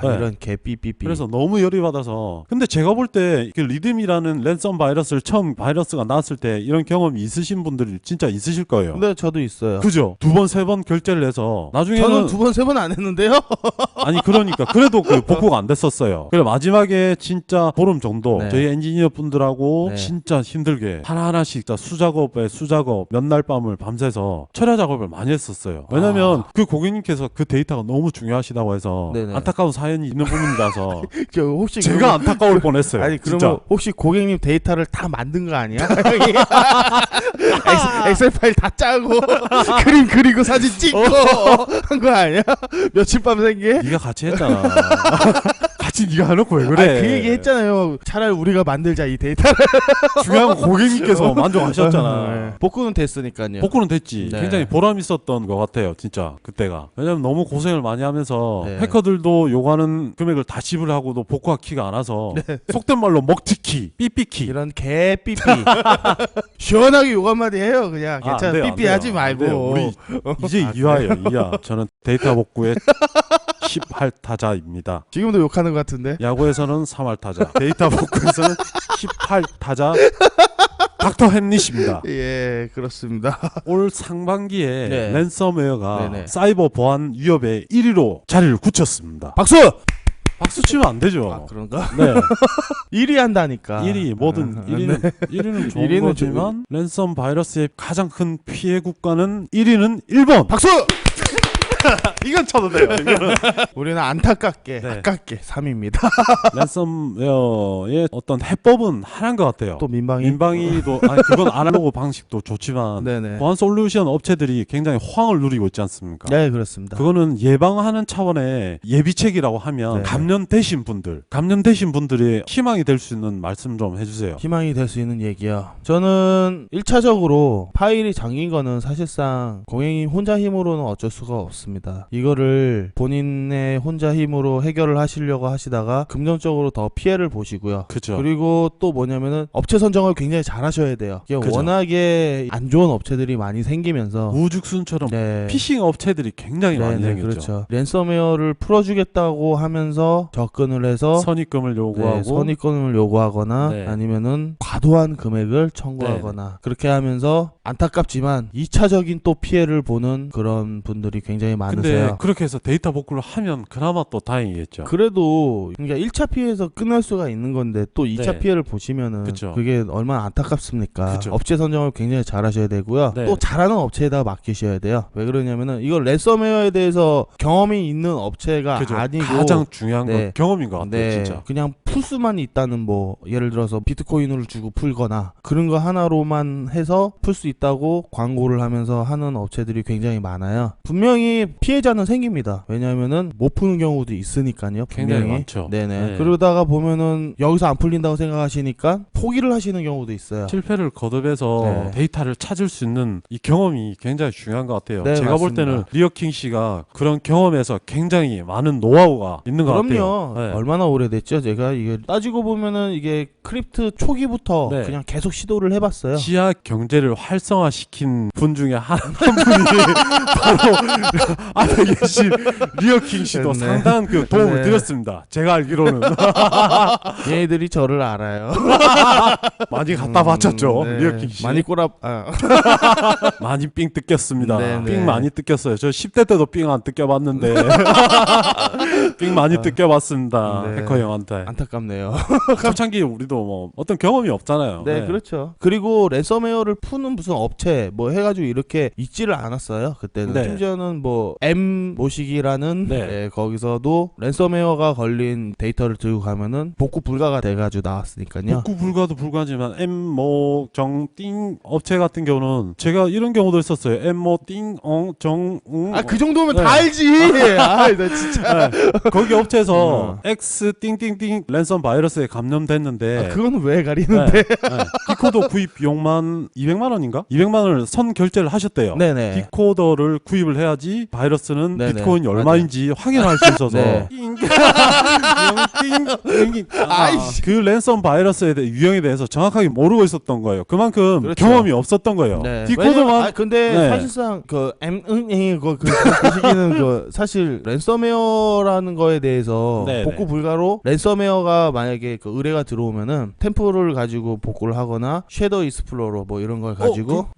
A: 네.
B: 이런 개 삐삐삐.
A: 그래서 너무 열이 받아서. 근데 제가 볼 때 리듬이라는 랜섬 바이러스를 처음 바이러스가 나왔을 때 이런 경험이 있으신 분들이 진짜 있으실 거예요.
B: 근데 저도 있어요.
A: 그죠? 두 번 세 번 결제를 해서 나중에는
B: 저는 두 번 세 번 안 했는데요.
A: 아니 그러니까 그래도 그 복구가 안 됐었어요. 그래 마지막에 진짜 보름 정도
B: 네.
A: 저희 엔지니어 분들하고
B: 네.
A: 진짜 힘들게 하나하나씩 다 수작업에 수작업 몇 날 밤을 밤새서 철야 작업을 많이 했었어요. 왜냐면 그 고객님께서 그 데이터가 너무 중요하시다고 해서
B: 네네.
A: 안타까운 사연이 있는 부분이라서
B: 저 혹시
A: 제가 안타까울 뻔했어요.
B: 아니 그러면
A: 진짜.
B: 혹시 고객님 데이터를 다 만든 거 아니야? 엑셀 파일 다 짜고 그림 그리고 사진 찍고 한 거 아니야? 며칠 밤 생게?
A: 네가 같이 했잖아. 굳이 네가 해놓고 왜 그래?
B: 아, 그 얘기 했잖아요. 차라리 우리가 만들자 이 데이터를.
A: 중요한 건 고객님께서 만족하셨잖아.
B: 네. 복구는 됐으니까요.
A: 복구는 됐지.
B: 네.
A: 굉장히 보람 있었던 것 같아요, 진짜 그때가. 왜냐면 너무 고생을 많이 하면서
B: 네.
A: 해커들도 요구하는 금액을 다 지불하고도 복구하기가 안 와서 속된 말로 먹튀키, 삐삐키.
B: 이런 개 삐삐. 시원하게 욕 한마디 해요. 그냥
A: 아, 안
B: 괜찮아.
A: 돼요, 안
B: 삐삐
A: 돼요.
B: 하지
A: 안
B: 말고.
A: 돼요. 우리 이제 이화예요, 이화. 저는 데이터 복구의 18타자입니다.
B: 지금도 욕하는 것 같은데.
A: 야구에서는 3할타자, 데이터 복구에서는 18타자 닥터 햄릿입니다.
B: 예, 그렇습니다.
A: 올 상반기에
B: 네.
A: 랜섬웨어가
B: 네네.
A: 사이버 보안 위협의 1위로 자리를 굳혔습니다.
B: 박수!
A: 박수 치면 안 되죠.
B: 아, 그런가?
A: 네.
B: 1위 한다니까.
A: 1위 뭐든 1위는 좋은
B: 1위는
A: 거지만 랜섬 바이러스의 가장 큰 피해 국가는 1위는 일본.
B: 박수!
A: 이건 쳐도 돼요. 이거는.
B: 우리는 안타깝게
A: 네.
B: 아깝게 3위입니다.
A: 랜섬웨어의 어떤 해법은 하나인 것 같아요.
B: 또 민방위.
A: 민방위도 아니 그건 아날로그 방식도 좋지만
B: 네네.
A: 보안 솔루션 업체들이 굉장히 호황을 누리고 있지 않습니까?
B: 네, 그렇습니다.
A: 그거는 예방하는 차원의 예비책이라고 하면
B: 네.
A: 감염되신 분들의 희망이 될 수 있는 말씀 좀 해주세요.
B: 희망이 될 수 있는 얘기요. 저는 1차적으로 파일이 잠긴 거는 사실상 고객님 혼자 힘으로는 어쩔 수가 없습니다. 이거를 본인의 혼자 힘으로 해결을 하시려고 하시다가 금전적으로 더 피해를 보시고요.
A: 그죠.
B: 그리고 또 뭐냐면은 업체 선정을 굉장히 잘 하셔야 돼요. 이게
A: 그죠.
B: 워낙에 안 좋은 업체들이 많이 생기면서
A: 우죽순처럼
B: 네.
A: 피싱 업체들이 굉장히 많이
B: 네,
A: 생겼죠.
B: 그렇죠. 랜섬웨어를 풀어주겠다고 하면서 접근을 해서
A: 선입금을 요구하고
B: 네, 선입금을 요구하거나
A: 네.
B: 아니면은 과도한 금액을 청구하거나 그렇게 하면서 안타깝지만 2차적인 또 피해를 보는 그런 분들이 굉장히
A: 근데
B: 많으세요.
A: 그렇게 해서 데이터 복구를 하면 그나마 또 다행이겠죠.
B: 그래도 그러니까 1차 피해에서 끝날 수가 있는 건데 또 2차
A: 네.
B: 피해를 보시면은
A: 그쵸.
B: 그게 얼마나 안타깝습니까?
A: 그쵸.
B: 업체 선정을 굉장히 잘 하셔야 되고요.
A: 네.
B: 또 잘하는 업체에다 맡기셔야 돼요. 왜 그러냐면은 이거 랜섬웨어에 대해서 경험이 있는 업체가
A: 그죠.
B: 아니고
A: 가장 중요한 건
B: 네.
A: 경험인 것 같아요.
B: 네,
A: 진짜.
B: 그냥 풀 수만 있다는 뭐 예를 들어서 비트코인을 주고 풀거나 그런 거 하나로만 해서 풀 수 있다고 광고를 하면서 하는 업체들이 굉장히 많아요. 분명히 피해자는 생깁니다. 왜냐하면은 못 푸는 경우도 있으니까요.
A: 굉장히
B: 분명히.
A: 많죠.
B: 네네.
A: 네.
B: 그러다가 보면은 여기서 안 풀린다고 생각하시니까 포기를 하시는 경우도 있어요.
A: 실패를 거듭해서
B: 네.
A: 데이터를 찾을 수 있는 이 경험이 굉장히 중요한 것 같아요.
B: 네,
A: 제가 볼
B: 맞습니다.
A: 때는 리어킹 씨가 그런 경험에서 굉장히 많은 노하우가 있는 것
B: 그럼요.
A: 같아요. 네.
B: 얼마나 오래됐죠? 제가 이게 따지고 보면은 이게 크립트 초기부터
A: 네.
B: 그냥 계속 시도를 해봤어요.
A: 지하 경제를 활성화시킨 분 중에 한 분이 바로 앞에 계신 리어킹 씨도
B: 네.
A: 상당한 그 도움을
B: 네.
A: 드렸습니다. 제가 알기로는
B: 얘네들이 저를 알아요.
A: 많이 갖다 바쳤죠.
B: 네.
A: 리어킹 씨
B: 많이 꼬랍.
A: 많이 삥 뜯겼습니다.
B: 네, 네.
A: 삥 많이 뜯겼어요. 저 10대 때도 삥 안 뜯겨봤는데 삥 많이 뜯겨봤습니다.
B: 네.
A: 해커 형한테.
B: 안타깝네요.
A: 초창기 우리도 뭐 어떤 경험이 없잖아요.
B: 네, 그렇죠. 그리고 랜섬웨어를 푸는 무슨 업체 뭐 해가지고 이렇게 있지를 않았어요. 그때는.
A: 네.
B: 심지어는 뭐 M 모시기라는
A: 네.
B: 네, 거기서도 랜섬웨어가 걸린 데이터를 들고 가면은 복구 불가가 돼가지고 나왔으니까요.
A: 복구 불가도 불가하지만 엠모정띵 업체 같은 경우는 제가 이런 경우도 있었어요. 엠모띵엉정
B: 아, 그 정도면
A: 네.
B: 다 알지. 아, 나 진짜.
A: 거기 업체에서 X 띵띵띵 랜섬 바이러스에 감염됐는데
B: 아, 그거는 왜 가리는데?
A: 디코더 구입 비용만 200만 원인가? 200만 원을 선 결제를 하셨대요.
B: 네네.
A: 디코더를 구입을 해야지 바이러스는
B: 네네.
A: 비트코인이 얼마인지 확인할 수 있어서
B: 네.
A: 아이씨. 그 랜섬 바이러스에 대해 유형에 대해서 정확하게 모르고 있었던 거예요. 그만큼
B: 그렇죠.
A: 경험이 없었던 거예요.
B: 네.
A: 디코더만
B: 아, 근데
A: 네.
B: 사실상 그 그 시기는 그 사실 랜섬웨어라는 거에 대해서
A: 네네.
B: 복구 불가로 랜섬웨어가 만약에 그 의뢰가 들어오면은 템플을 가지고 복구를 하거나 섀도우 익스플로러 뭐 이런 걸 가지고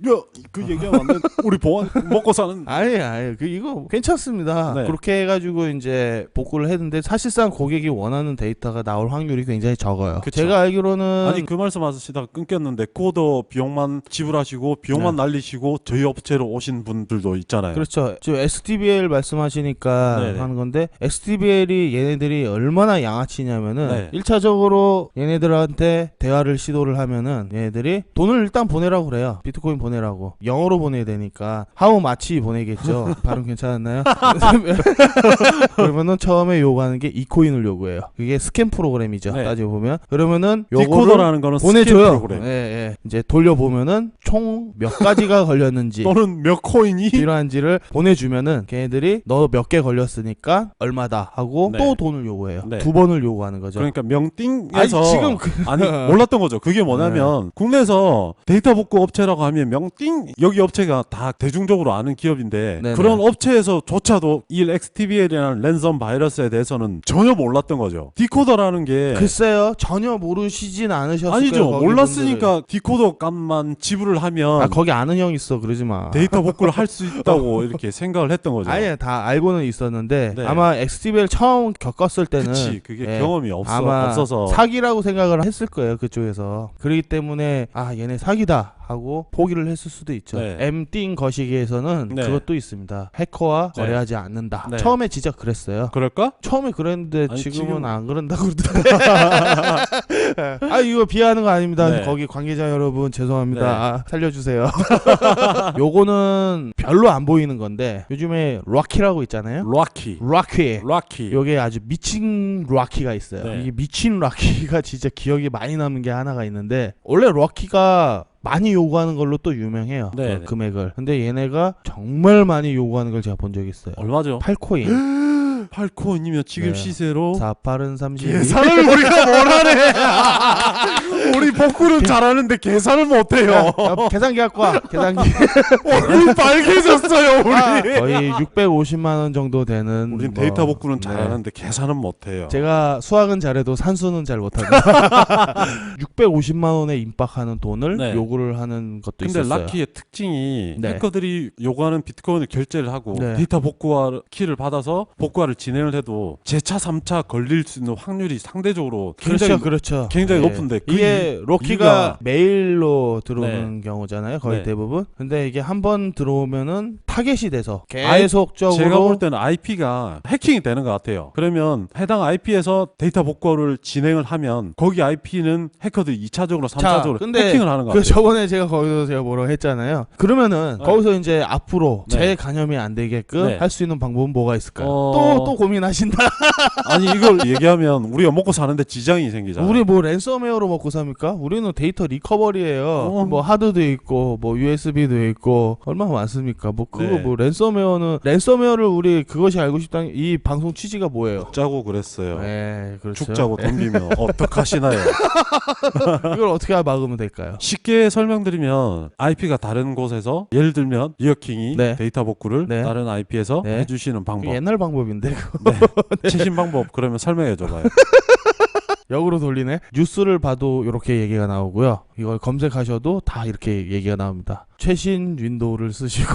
A: 그 얘기하면 안 돼. 우리 보안 먹고 사는
B: 아니 그 이거 괜찮습니다.
A: 네.
B: 그렇게 해가지고 이제 복구를 했는데 사실상 고객이 원하는 데이터가 나올 확률이 굉장히 적어요.
A: 그쵸.
B: 제가 알기로는
A: 아니 그 말씀 하시다가 끊겼는데 코더 비용만 지불하시고 비용만 날리시고 저희 업체로 오신 분들도 있잖아요.
B: 그렇죠. 지금 STBL 말씀하시니까
A: 네네.
B: 하는 건데 STBL이 얘네들이 얼마나 양아치냐면은
A: 네.
B: 1차적으로 얘네들한테 대화를 시도를 하면은 얘네들이 돈을 일단 보내라고 그래요. 비트코인 보내라고. 영어로 보내야 되니까 하우 마치 보내겠죠. 발음 괜찮았나요? 그러면은 처음에 욕을 요구하는 게 2코인을 요구해요. 그게 스캔 프로그램이죠.
A: 네.
B: 따지고 보면. 그러면은 요거를
A: 디코더라는 거는 스캔
B: 보내줘요.
A: 프로그램.
B: 예, 예. 이제 돌려보면은 총 몇 가지가 걸렸는지
A: 또는 몇 코인이
B: 필요한지를 보내주면은 걔네들이 너 몇 개 걸렸으니까 얼마다 하고
A: 네.
B: 또 돈을 요구해요.
A: 네.
B: 2번을 요구하는 거죠.
A: 그러니까 명띵에서
B: 아니, 지금
A: 아니 몰랐던 거죠. 그게 뭐냐면 국내에서 데이터 복구 업체라고 하면 명띵 여기 업체가 다 대중적으로 아는 기업인데
B: 네네.
A: 그런 업체에서조차도 이 XTBL이라는 랜섬 바이러스에 대해서는 전혀 몰랐던 거죠. 디코더라는 게
B: 글쎄요, 전혀 모르시진 않으셨을
A: 아니죠.
B: 거예요. 거기
A: 몰랐으니까 디코더 값만 지불을 하면
B: 분들은. 거기 아는 형 있어, 그러지 마.
A: 데이터 복구를 할 수 있다고 이렇게 생각을 했던 거죠.
B: 아예 다 알고는 있었는데
A: 네.
B: 아마 XTBL 처음 겪었을 때는
A: 그치 그게
B: 예,
A: 경험이
B: 아마
A: 없어서
B: 사기라고 생각을 했을 거예요, 그쪽에서. 그렇기 때문에 얘네 사기다 하고 포기를 했을 수도 있죠.
A: 네.
B: M띵 거시기에서는
A: 네.
B: 그것도 있습니다. 해커와
A: 네.
B: 거래하지 않는다.
A: 네.
B: 처음에 진짜 그랬어요.
A: 그럴까?
B: 처음에 그랬는데
A: 아니,
B: 지금은
A: 지금-
B: 안 그런다고 그러더라고요. 이거 비하하는 거 아닙니다.
A: 네.
B: 거기 관계자 여러분 죄송합니다.
A: 네.
B: 살려주세요. 요거는 별로 안 보이는 건데 요즘에 락키라고 있잖아요.
A: 락키
B: 락키. 요게 아주 미친 락키가 있어요.
A: 네.
B: 이게 미친 락키가 진짜 기억이 많이 남는 게 하나가 있는데 원래 락키가 많이 요구하는 걸로 또 유명해요.
A: 네.
B: 그 금액을. 근데 얘네가 정말 많이 요구하는 걸 제가 본 적이 있어요.
A: 얼마죠?
B: 8코인.
A: 8코인이면 지금
B: 네.
A: 시세로
B: 48은 32.
A: 계산을 우리가 못하네. 우리 복구는 잘하는데 계산을 못해요.
B: 야, 계산기 갖고 와. 계산기.
A: 얼굴 빨개졌어요 우리.
B: 거의 650만 원 정도 되는.
A: 우린
B: 뭐,
A: 데이터 복구는
B: 네.
A: 잘하는데 계산은 못해요.
B: 제가 수학은 잘해도 산수는 잘 못합니다. 650만 원에 임박하는 돈을
A: 네.
B: 요구를 하는 것도
A: 근데
B: 있었어요.
A: 락키의 특징이
B: 네.
A: 해커들이 요구하는 비트코인을 결제를 하고
B: 네.
A: 데이터 복구화 키를 받아서 복구화를 진행을 해도 제차 3차 걸릴 수 있는 확률이 상대적으로 굉장히
B: 그렇죠.
A: 굉장히
B: 네.
A: 높은데 그
B: 이게 로키가 메일로 들어오는
A: 네.
B: 경우잖아요. 거의
A: 네.
B: 대부분. 근데 이게 한번 들어오면은 타겟이 돼서 계속적으로
A: 제가 볼 때는 IP가 해킹이 되는 것 같아요. 그러면 해당 IP에서 데이터 복구를 진행을 하면 거기 IP는 해커들이 2차적으로 3차적으로
B: 근데
A: 해킹을 하는 것
B: 그
A: 같아요.
B: 저번에 제가 뭐라고 했잖아요. 그러면은
A: 네.
B: 거기서 이제 앞으로
A: 네.
B: 재간염이 안 되게끔
A: 네.
B: 할 수 있는 방법은 뭐가 있을까요?
A: 어.
B: 또 고민하신다.
A: 아니 이걸 얘기하면 우리가 먹고 사는데 지장이 생기잖아요.
B: 우리 뭐 랜섬웨어로 먹고 삽니까? 우리는 데이터 리커버리예요. 뭐 하드도 있고 뭐 USB도 있고 얼마나 많습니까? 뭐 그거
A: 네.
B: 뭐 랜섬웨어를 우리 그것이 알고 싶다는 이 방송 취지가 뭐예요?
A: 짜고 그랬어요.
B: 네, 그렇죠.
A: 죽자고 덤비면 어떡하시나요?
B: 이걸 어떻게 막으면 될까요?
A: 쉽게 설명드리면 IP가 다른 곳에서 예를 들면 리어킹이
B: 네.
A: 데이터 복구를
B: 네.
A: 다른 IP에서
B: 네.
A: 해주시는
B: 그
A: 방법.
B: 옛날 방법인데 그거.
A: 네. 최신 방법 그러면 설명해 줘봐요.
B: 역으로 돌리네. 뉴스를 봐도 이렇게 얘기가 나오고요. 이걸 검색하셔도 다 이렇게 얘기가 나옵니다. 최신 윈도우를 쓰시고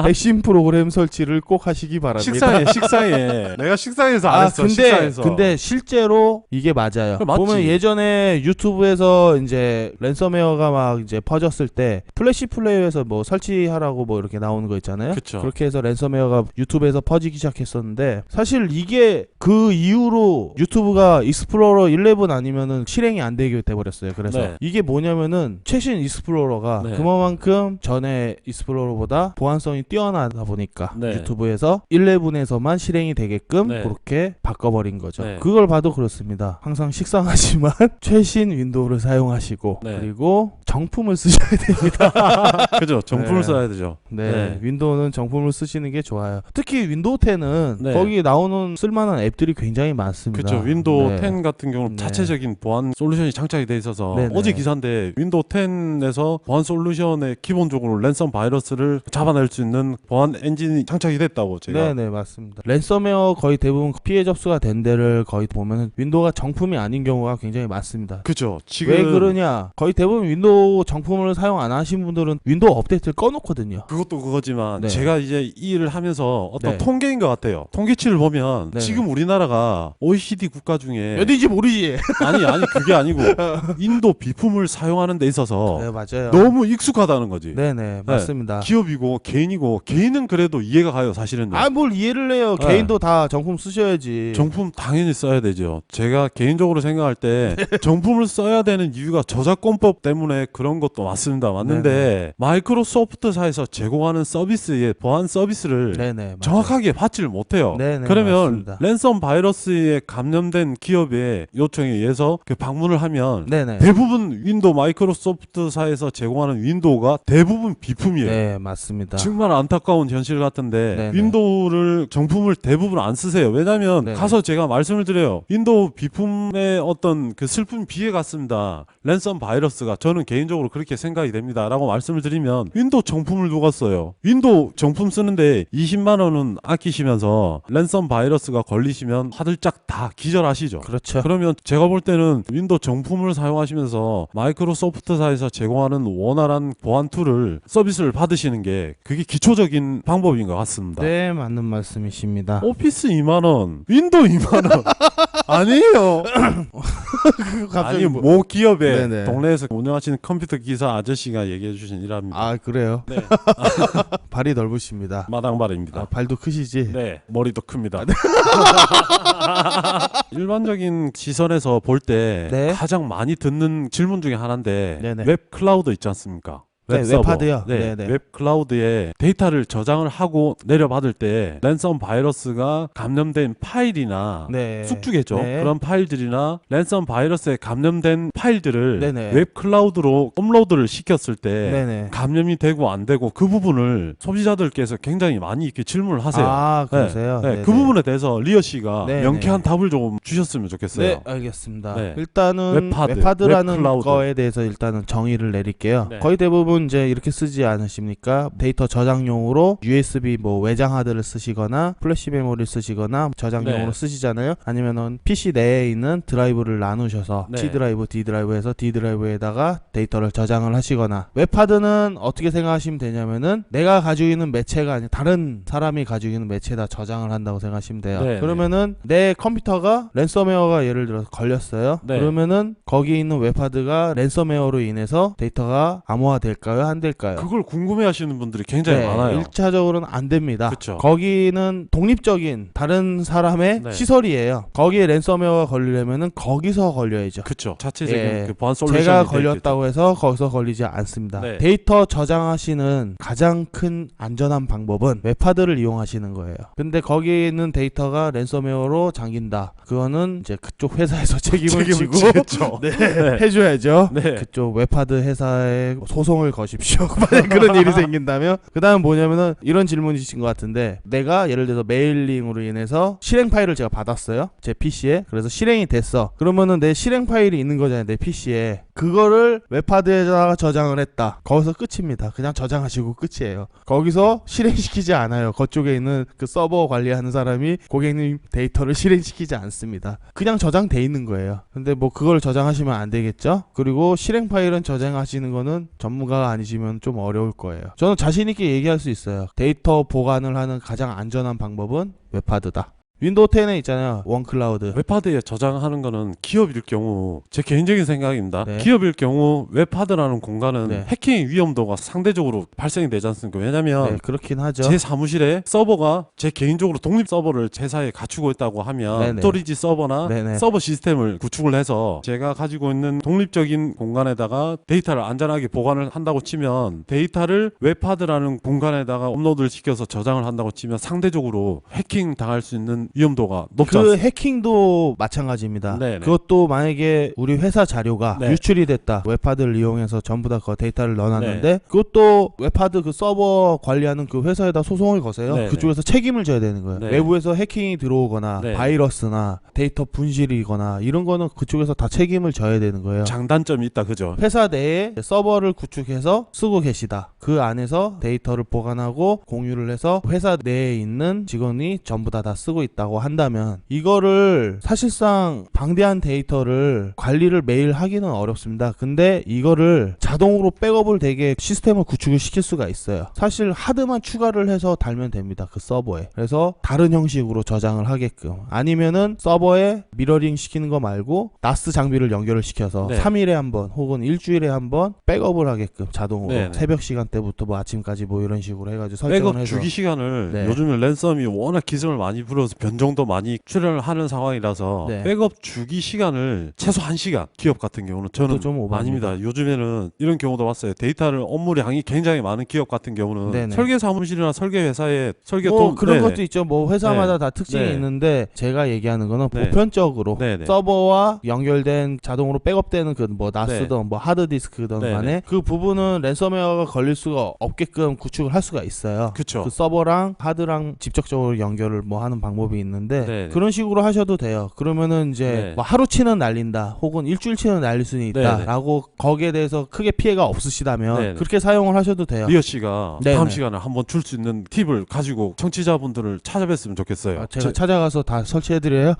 B: 핵심 프로그램 설치를 꼭 하시기 바랍니다.
A: 식상해. 내가 식상해서 안 했어. 식상해서.
B: 근데 실제로 이게 맞아요.
A: 그래, 맞지.
B: 보면 예전에 유튜브에서 이제 랜섬웨어가 막 이제 퍼졌을 때 플래시 플레이어에서 뭐 설치하라고 뭐 이렇게 나오는 거 있잖아요.
A: 그쵸.
B: 그렇게 해서 랜섬웨어가 유튜브에서 퍼지기 시작했었는데 사실 이게 그 이후로 유튜브가 익스플로러 11 아니면은 실행이 안 되게 돼버렸어요. 그래서
A: 네.
B: 이게 뭐냐면은 최신 익스플로러가
A: 네.
B: 그만큼 전에 익스플로러보다 보안성이 뛰어나다 보니까
A: 네.
B: 유튜브에서 11에서만 실행이 되게끔
A: 네.
B: 그렇게 바꿔버린 거죠.
A: 네.
B: 그걸 봐도 그렇습니다. 항상 식상하지만 최신 윈도우를 사용하시고
A: 네.
B: 그리고 정품을 쓰셔야 됩니다.
A: 그죠. 정품을
B: 네.
A: 써야 되죠.
B: 네,
A: 네.
B: 윈도우는 정품을 쓰시는 게 좋아요. 특히 윈도우 10은
A: 네.
B: 거기에 나오는 쓸만한 앱들이 굉장히 많습니다.
A: 그렇죠. 윈도우
B: 네.
A: 10 같은 경우는
B: 네.
A: 자체적인 보안 솔루션이 장착이 돼 있어서
B: 네네.
A: 어제 기사인데 윈도우 10에서 보안 솔루션에 기본적으로 랜섬 바이러스를 잡아낼 수 있는 보안 엔진이 장착이 됐다고 제가.
B: 네네 맞습니다. 랜섬웨어 거의 대부분 피해 접수가 된 데를 거의 보면 윈도우가 정품이 아닌 경우가 굉장히 많습니다.
A: 그죠. 지금
B: 왜 그러냐? 거의 대부분 윈도우 정품을 사용 안 하신 분들은 윈도우 업데이트를 꺼놓거든요.
A: 그것도 그거지만
B: 네.
A: 제가 이제 이 일을 하면서 어떤
B: 네.
A: 통계인 것 같아요. 통계치를 보면
B: 네.
A: 지금 우리나라가 OECD 국가 중에
B: 어디지 모르지.
A: 아니 그게 아니고 인도 비품을 사용하는 데 있어서
B: 네, 맞아요.
A: 너무 익숙하다는 거지.
B: 네네, 맞습니다.
A: 기업이고 개인이고 개인은 그래도 이해가 가요 사실은요.
B: 뭘 이해를 해요.
A: 네.
B: 개인도 다 정품 쓰셔야지.
A: 정품 당연히 써야 되죠. 제가 개인적으로 생각할 때 정품을 써야 되는 이유가 저작권법 때문에 그런 것도 맞습니다. 맞는데 마이크로소프트사에서 제공하는 서비스의 보안 서비스를
B: 네네, 맞아요.
A: 정확하게 받지를 못해요.
B: 네네,
A: 그러면
B: 맞습니다.
A: 랜섬 바이러스에 감염된 기업의 요청에 의해서 그 방문을 하면
B: 네네.
A: 대부분 윈도우 마이크로소프트사에서 제공하는 윈도우가 대부분 비품이에요.
B: 네, 맞습니다.
A: 정말 안타까운 현실 같은데
B: 네네.
A: 윈도우를 정품을 대부분 안 쓰세요. 왜냐하면
B: 네네.
A: 가서 제가 말씀을 드려요. 윈도우 비품의 어떤 그 슬픈 비애 같습니다. 랜섬 바이러스가 저는 개인적으로 그렇게 생각이 됩니다. 라고 말씀을 드리면 윈도우 정품을 누가 써요? 윈도우 정품 쓰는데 20만 원은 아끼시면서 랜섬 바이러스가 걸리시면 화들짝 다 기절하시죠.
B: 그렇죠.
A: 그러면 제가 볼 때는 윈도우 정품을 사용하시면서 마이크로소프트사에서 제공하는 원활한 보안 툴을 서비스를 받으시는 게 그게 기초적인 방법인 것 같습니다.
B: 네, 맞는 말씀이십니다.
A: 오피스 2만 원, 윈도우 2만 원 아니에요.
B: 갑자기
A: 아니 모 기업의
B: 네네.
A: 동네에서 운영하시는 컴퓨터 기사 아저씨가 얘기해 주신 일합니다.
B: 그래요?
A: 네,
B: 발이 넓으십니다.
A: 마당발입니다.
B: 발도 크시지?
A: 네, 머리도 큽니다. 일반적인 시선에서 볼 때
B: 네.
A: 가장 많이 듣는 질문 중에 하나인데
B: 네네.
A: 웹 클라우드 있지 않습니까?
B: 네,
A: 웹서버.
B: 웹하드요.
A: 네,
B: 네네.
A: 웹 클라우드에 데이터를 저장을 하고 내려받을 때 랜섬 바이러스가 감염된 파일이나
B: 네.
A: 숙주겠죠.
B: 네.
A: 그런 파일들이나 랜섬 바이러스에 감염된 파일들을
B: 네네.
A: 웹 클라우드로 업로드를 시켰을 때
B: 네네.
A: 감염이 되고 안 되고 그 부분을 소비자들께서 굉장히 많이 이렇게 질문을 하세요.
B: 그러세요?
A: 네,
B: 네네.
A: 그 부분에 대해서 리어 씨가
B: 네네.
A: 명쾌한 답을 좀 주셨으면 좋겠어요.
B: 네, 알겠습니다.
A: 네.
B: 일단은
A: 웹하드,
B: 웹하드라는
A: 웹클라우드.
B: 거에 대해서 일단은 정의를 내릴게요.
A: 네.
B: 거의 대부분 이제 이렇게 쓰지 않으십니까? 데이터 저장용으로 USB 외장 하드를 쓰시거나 플래시 메모리를 쓰시거나 저장용으로
A: 네.
B: 쓰시잖아요. 아니면은 PC 내에 있는 드라이브를 나누셔서
A: 네.
B: C 드라이브, D 드라이브에서 D 드라이브에다가 데이터를 저장을 하시거나 웹하드는 어떻게 생각하시면 되냐면은 내가 가지고 있는 매체가 아니라 다른 사람이 가지고 있는 매체에다 저장을 한다고 생각하시면 돼요.
A: 네,
B: 그러면은 내 컴퓨터가 랜섬웨어가 예를 들어서 걸렸어요.
A: 네.
B: 그러면은 거기 있는 웹하드가 랜섬웨어로 인해서 데이터가 암호화 될까요? 안 될까요?
A: 그걸 궁금해하시는 분들이 굉장히 많아요.
B: 1차적으로는 안 됩니다.
A: 그쵸.
B: 거기는 독립적인 다른 사람의
A: 네.
B: 시설이에요. 거기에 랜섬웨어가 걸리려면은 거기서 걸려야죠.
A: 그쵸. 자체적인
B: 예.
A: 그 보안 솔루션이
B: 제가
A: 돼
B: 걸렸다고 해서 거기서 걸리지 않습니다.
A: 네.
B: 데이터 저장하시는 가장 큰 안전한 방법은 웹하드를 이용하시는 거예요. 근데 거기에 있는 데이터가 랜섬웨어로 잠긴다. 그거는 이제 그쪽 회사에서 책임을 지고
A: 지겠죠.
B: 네, 해줘야죠.
A: 네.
B: 그쪽 웹하드 회사에 소송을 거십시오. 만약 그런 일이 생긴다면. 그 다음 뭐냐면은 이런 질문이신 것 같은데 내가 예를 들어서 메일링으로 인해서 실행 파일을 제가 받았어요. 제 PC에. 그래서 실행이 됐어. 그러면은 내 실행 파일이 있는 거잖아요. 내 PC에. 그거를 웹하드에다가 저장을 했다. 거기서 끝입니다. 그냥 저장하시고 끝이에요. 거기서 실행시키지 않아요. 그쪽에 있는 그 서버 관리하는 사람이 고객님 데이터를 실행시키지 않습니다. 그냥 저장돼 있는 거예요. 근데 뭐 그걸 저장하시면 안 되겠죠? 그리고 실행 파일은 저장하시는 거는 전문가가 아니시면 좀 어려울 거예요. 저는 자신 있게 얘기할 수 있어요. 데이터 보관을 하는 가장 안전한 방법은 웹하드다. 윈도우 10에 있잖아요. 원클라우드.
A: 웹하드에 저장하는 거는 기업일 경우 제 개인적인 생각입니다.
B: 네.
A: 기업일 경우 웹하드라는 공간은
B: 네.
A: 해킹 위험도가 상대적으로 발생이 되지 않습니까? 왜냐하면
B: 네, 그렇긴 하죠.
A: 제 사무실에 서버가 제 개인적으로 독립 서버를 제사에 갖추고 있다고 하면
B: 네네.
A: 스토리지 서버나
B: 네네.
A: 서버 시스템을 구축을 해서 제가 가지고 있는 독립적인 공간에다가 데이터를 안전하게 보관을 한다고 치면 데이터를 웹하드라는 공간에다가 업로드를 시켜서 저장을 한다고 치면 상대적으로 해킹 당할 수 있는 위험도가 높지
B: 그
A: 않습니다.
B: 해킹도 마찬가지입니다.
A: 네네.
B: 그것도 만약에 우리 회사 자료가
A: 네.
B: 유출이 됐다. 웹하드를 이용해서 전부 다 그 데이터를 넣어놨는데
A: 네.
B: 그것도 웹하드 그 서버 관리하는 그 회사에다 소송을 거세요.
A: 네네.
B: 그쪽에서 책임을 져야 되는 거예요.
A: 네.
B: 외부에서 해킹이 들어오거나
A: 네.
B: 바이러스나 데이터 분실이거나 이런 거는 그쪽에서 다 책임을 져야 되는 거예요.
A: 장단점이 있다, 그죠?
B: 회사 내에 서버를 구축해서 쓰고 계시다. 그 안에서 데이터를 보관하고 공유를 해서 회사 내에 있는 직원이 전부 다 쓰고 있다. 있다고 한다면 이거를 사실상 방대한 데이터를 관리를 매일 하기는 어렵습니다. 근데 이거를 자동으로 백업을 되게 시스템을 구축을 시킬 수가 있어요. 사실 하드만 추가를 해서 달면 됩니다. 그 서버에. 그래서 다른 형식으로 저장을 하게끔, 아니면은 서버에 미러링 시키는 거 말고 나스 장비를 연결을 시켜서
A: 네.
B: 3일에 한 번 혹은 일주일에 한 번 백업을 하게끔 자동으로
A: 네네.
B: 새벽 시간대부터 뭐 아침까지 뭐 이런 식으로 해가지고 설정을
A: 백업
B: 해서
A: 주기 시간을
B: 네.
A: 요즘에 랜섬이 워낙 기승을 많이 부려서 변종도 많이 출현을 하는 상황이라서
B: 네.
A: 백업 주기 시간을 최소 1시간, 기업 같은 경우는 저는
B: 그것도 좀 오버합니다.
A: 아닙니다. 요즘에는 이런 경우도 봤어요. 데이터를 업무량이 굉장히 많은 기업 같은 경우는
B: 네네.
A: 설계 사무실이나 설계 회사에 설계
B: 뭐
A: 도
B: 그런
A: 네네.
B: 것도 있죠. 뭐 회사마다 다 특징이
A: 네.
B: 있는데 제가 얘기하는 거는
A: 네.
B: 보편적으로
A: 네네.
B: 서버와 연결된 자동으로 백업되는 그 뭐 나스든 뭐 하드디스크든
A: 네네.
B: 간에 그 부분은 랜섬웨어가 걸릴 수가 없게끔 구축을 할 수가 있어요.
A: 그쵸.
B: 그 서버랑 하드랑 직접적으로 연결을 뭐 하는 방법이 있는데
A: 네네.
B: 그런 식으로 하셔도 돼요. 그러면은 이제
A: 네.
B: 뭐 하루치는 날린다 혹은 일주일치는 날릴 수는
A: 네네.
B: 있다라고 거기에 대해서 크게 피해가 없으시다면
A: 네네.
B: 그렇게 사용을 하셔도 돼요.
A: 리어 씨가
B: 네네.
A: 다음 시간에 한번 줄 수 있는 팁을 가지고 청취자분들을 찾아뵀으면 좋겠어요.
B: 제가 찾아가서 다 설치해드려요.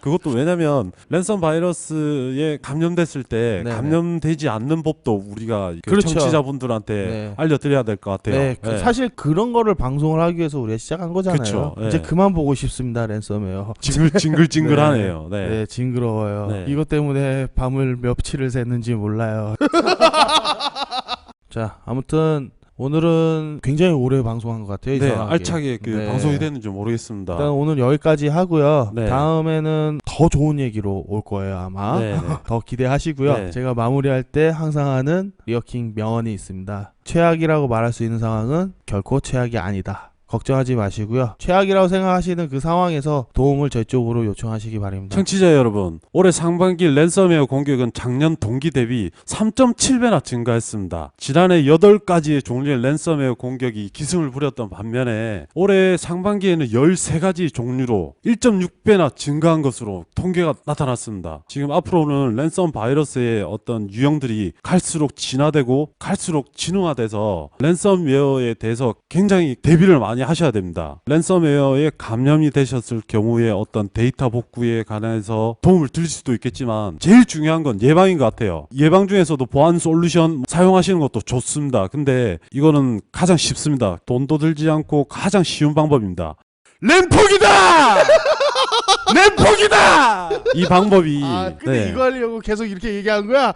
A: 그것도 왜냐면 랜섬 바이러스에 감염됐을 때
B: 네네.
A: 감염되지 않는 법도 우리가 그
B: 그렇죠.
A: 청취자분들한테
B: 네.
A: 알려드려야 될 것 같아요.
B: 네,
A: 네.
B: 사실 그런 거를 방송을 하기 위해서 우리가 시작한 거잖아요.
A: 그쵸, 네.
B: 이제 그만 보고 싶습니다, 랜섬웨어.
A: 징글징글하네요. 네.
B: 네, 징그러워요.
A: 네.
B: 이것 때문에 밤을 며칠을 샜는지 몰라요. 자, 아무튼 오늘은 굉장히 오래 방송한 것 같아요.
A: 네,
B: 이상하게.
A: 알차게 그
B: 네.
A: 방송이 됐는지 모르겠습니다.
B: 일단 오늘 여기까지 하고요.
A: 네.
B: 다음에는 더 좋은 얘기로 올 거예요, 아마.
A: 네, 네.
B: 더 기대하시고요.
A: 네.
B: 제가 마무리할 때 항상 하는 리어킹 명언이 있습니다. 최악이라고 말할 수 있는 상황은 결코 최악이 아니다. 걱정하지 마시고요. 최악이라고 생각하시는 그 상황에서 도움을 저희 쪽으로 요청하시기 바랍니다.
A: 청취자 여러분, 올해 상반기 랜섬웨어 공격은 작년 동기 대비 3.7배나 증가했습니다. 지난해 8가지의 종류의 랜섬웨어 공격이 기승을 부렸던 반면에 올해 상반기에는 13가지 종류로 1.6배나 증가한 것으로 통계가 나타났습니다. 지금 앞으로는 랜섬 바이러스의 어떤 유형들이 갈수록 진화되고 갈수록 진화돼서 랜섬웨어에 대해서 굉장히 대비를 많이 하셔야 됩니다. 랜섬웨어에 감염이 되셨을 경우에 어떤 데이터 복구에 관해서 도움을 드릴 수도 있겠지만 제일 중요한 건 예방인 것 같아요. 예방 중에서도 보안 솔루션 사용하시는 것도 좋습니다. 근데 이거는 가장 쉽습니다. 돈도 들지 않고 가장 쉬운 방법입니다. 랜폭이다! 랜폭이다! 이 방법이
B: 근데 이거 하려고 계속 이렇게 얘기한 거야?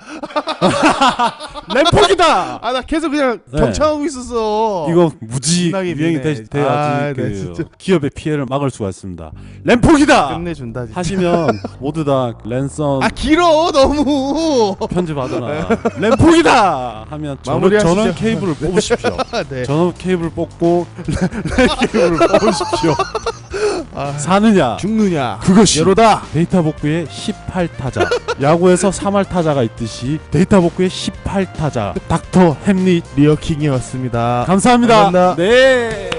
A: 랜폭이다!
B: 아, 나 계속 그냥
A: 네.
B: 경청하고 있었어.
A: 이거 무지
B: 신나게
A: 유행이
B: 미네.
A: 돼야지
B: 아,
A: 그
B: 네, 진짜.
A: 기업의 피해를 막을 수가 있습니다. 랜폭이다!
B: 끝내준다 진짜.
A: 하시면 모두 다 랜섬
B: 아, 길어 너무.
A: 편집하거나 랜폭이다! 하면
B: 마무리하시죠.
A: 전원 케이블을 뽑으십시오.
B: 네.
A: 전원 케이블 뽑고 랜 케이블을 뽑으십시오.
B: 아,
A: 사느냐?
B: 죽느냐?
A: 그것이
B: 여로다.
A: 데이터 복구의 18타자. 야구에서 3할 타자가 있듯이 데이터 복구의 18타자. 닥터 햄릿
B: 리어킹이었습니다.
A: 감사합니다.
B: 감사합니다.
A: 네.